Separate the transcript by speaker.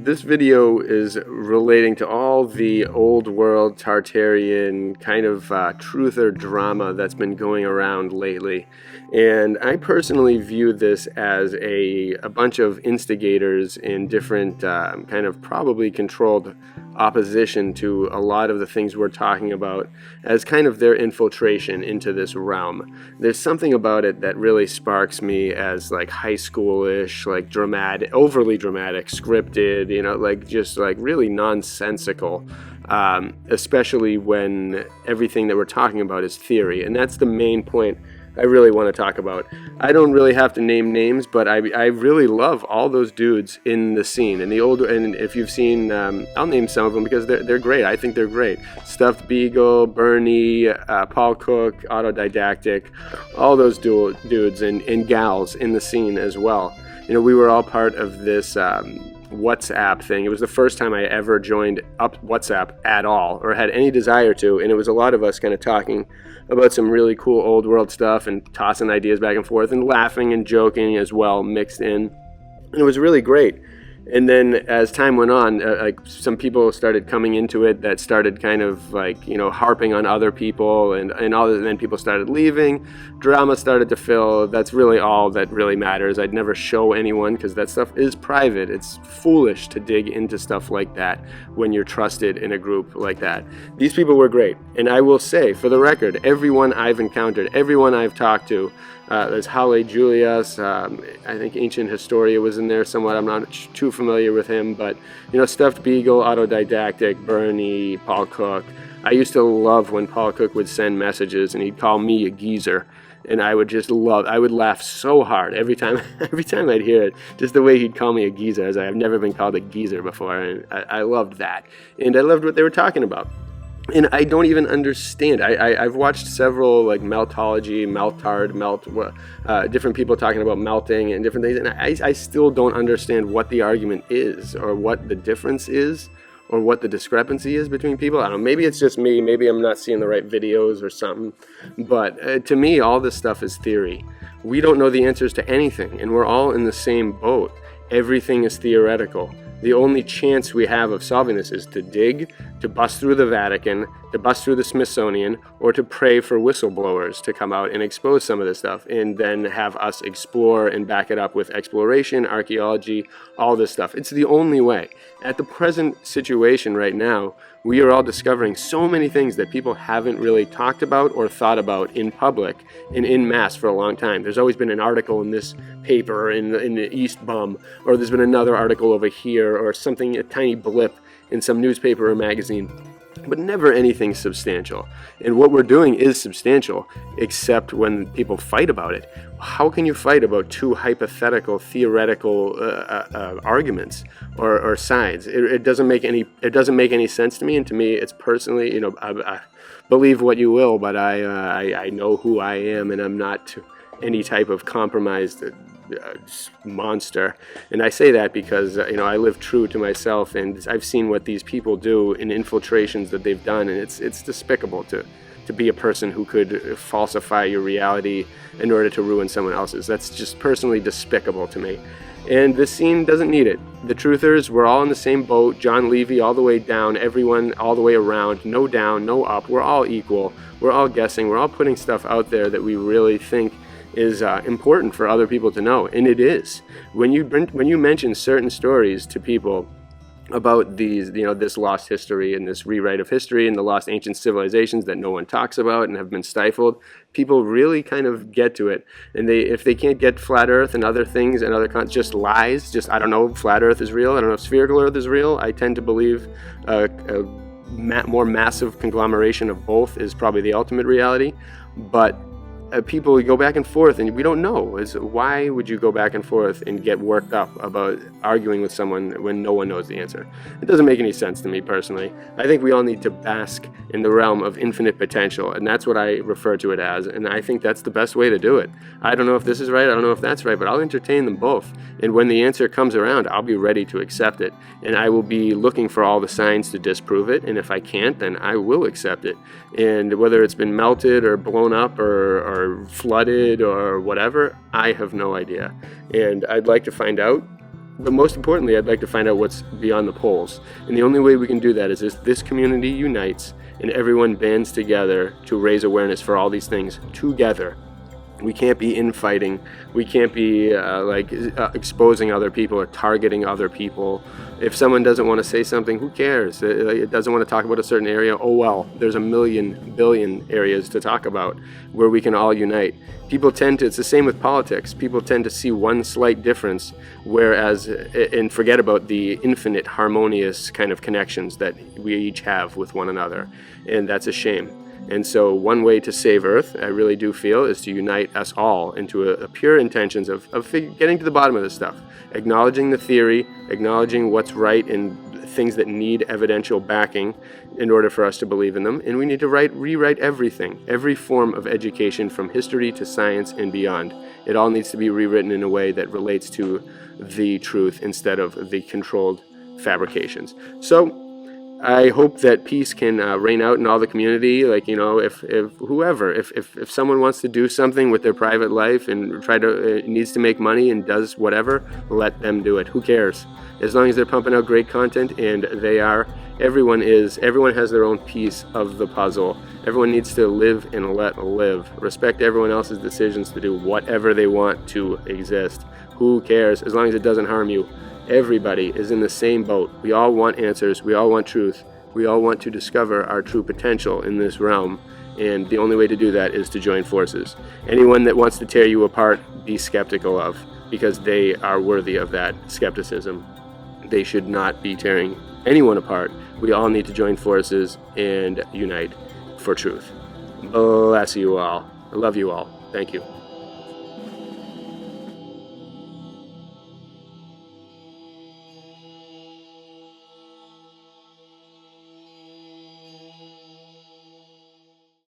Speaker 1: this video is relating to all the old world Tartarian kind of truth or drama that's been going around lately. And I personally view this as a bunch of instigators in different kind of probably controlled opposition to a lot of the things we're talking about as kind of their infiltration into this realm. There's something about it that really sparks me as like high schoolish, like dramatic, overly dramatic, scripted, like just like really nonsensical, especially when everything that we're talking about is theory. And that's the main point I really want to talk about. I don't really have to name names, but I really love all those dudes in the scene. And if you've seen, I'll name some of them because they're great. I think they're great. Stuffed Beagle, Bernie, Paul Cook, Autodidactic, all those dudes and gals in the scene as well. We were all part of this WhatsApp thing. It was the first time I ever joined up WhatsApp at all, or had any desire to, and it was a lot of us kind of talking about some really cool old world stuff and tossing ideas back and forth and laughing and joking as well mixed in, and it was really great. And then as time went on, like some people started coming into it that started kind of like, harping on other people and then people started leaving. Drama started to fill. That's really all that really matters. I'd never show anyone because that stuff is private. It's foolish to dig into stuff like that when you're trusted in a group like that. These people were great. And I will say, for the record, everyone I've encountered, everyone I've talked to, there's Halle Julius, I think Ancient Historia was in there somewhat. I'm not too familiar with him, but Stuffed Beagle, Autodidactic, Bernie, Paul Cook. I used to love when Paul Cook would send messages and he'd call me a geezer, and I would laugh so hard every time I'd hear it, just the way he'd call me a geezer, as I've never been called a geezer before, and I loved that, and I loved what they were talking about. And I don't even understand. I've watched several like meltology, different people talking about melting and different things, and I still don't understand what the argument is, or what the difference is, or what the discrepancy is between people. I don't know, maybe it's just me, maybe I'm not seeing the right videos or something, but to me all this stuff is theory. We don't know the answers to anything, and we're all in the same boat. Everything is theoretical. The only chance we have of solving this is to dig, to bust through the Vatican, to bust through the Smithsonian, or to pray for whistleblowers to come out and expose some of this stuff, and then have us explore and back it up with exploration, archaeology, all this stuff. It's the only way. At the present situation right now, we are all discovering so many things that people haven't really talked about or thought about in public and in mass for a long time. There's always been an article in this paper in the East Bum, or there's been another article over here, or something, a tiny blip in some newspaper or magazine, but never anything substantial. And what we're doing is substantial, except when people fight about it. How can you fight about two hypothetical, theoretical arguments or sides? It doesn't make any sense to me. And to me, it's personally, I believe what you will, but I know who I am, and I'm not any type of compromised monster. And I say that because I live true to myself, and I've seen what these people do in infiltrations that they've done, and it's despicable to be a person who could falsify your reality in order to ruin someone else's. That's just personally despicable to me. And this scene doesn't need it. The truthers, we're all in the same boat. John Levy all the way down, everyone all the way around, no down, no up. We're all equal. We're all guessing. We're all putting stuff out there that we really think is important for other people to know, and it is. When you mention certain stories to people about these, this lost history and this rewrite of history and the lost ancient civilizations that no one talks about and have been stifled, people really kind of get to it. And if they can't get flat Earth and other things and just lies, I don't know, flat Earth is real, I don't know if spherical Earth is real. I tend to believe a more massive conglomeration of both is probably the ultimate reality, but people go back and forth, and we don't know. Why would you go back and forth and get worked up about arguing with someone when no one knows the answer? It doesn't make any sense to me personally. I think we all need to bask in the realm of infinite potential, and that's what I refer to it as, and I think that's the best way to do it. I don't know if this is right, I don't know if that's right, but I'll entertain them both, and when the answer comes around, I'll be ready to accept it, and I will be looking for all the signs to disprove it, and if I can't, then I will accept it. And whether it's been melted or blown up or flooded or whatever, I have no idea. And I'd like to find out But most importantly, I'd like to find out what's beyond the poles. And the only way we can do that is if this community unites and everyone bands together to raise awareness for all these things together. We can't be infighting. We can't be exposing other people or targeting other people. If someone doesn't want to say something, who cares? It doesn't want to talk about a certain area. Oh well, there's a billion areas to talk about where we can all unite. People tend to, it's the same with politics. People tend to see one slight difference, and forget about the infinite harmonious kind of connections that we each have with one another. And that's a shame. And so one way to save Earth, I really do feel, is to unite us all into a pure intentions of getting to the bottom of this stuff, acknowledging the theory, acknowledging what's right and things that need evidential backing in order for us to believe in them. And we need to rewrite everything, every form of education from history to science and beyond. It all needs to be rewritten in a way that relates to the truth instead of the controlled fabrications. So I hope that peace can reign out in all the community. Like, if someone wants to do something with their private life and needs to make money and does whatever, let them do it. Who cares? As long as they're pumping out great content, and everyone has their own piece of the puzzle. Everyone needs to live and let live. Respect everyone else's decisions to do whatever they want to exist. Who cares? As long as it doesn't harm you. Everybody is in the same boat. We all want answers. We all want truth. We all want to discover our true potential in this realm. And the only way to do that is to join forces. Anyone that wants to tear you apart, be skeptical of, because they are worthy of that skepticism. They should not be tearing anyone apart. We all need to join forces and unite for truth. Bless you all. I love you all. Thank you.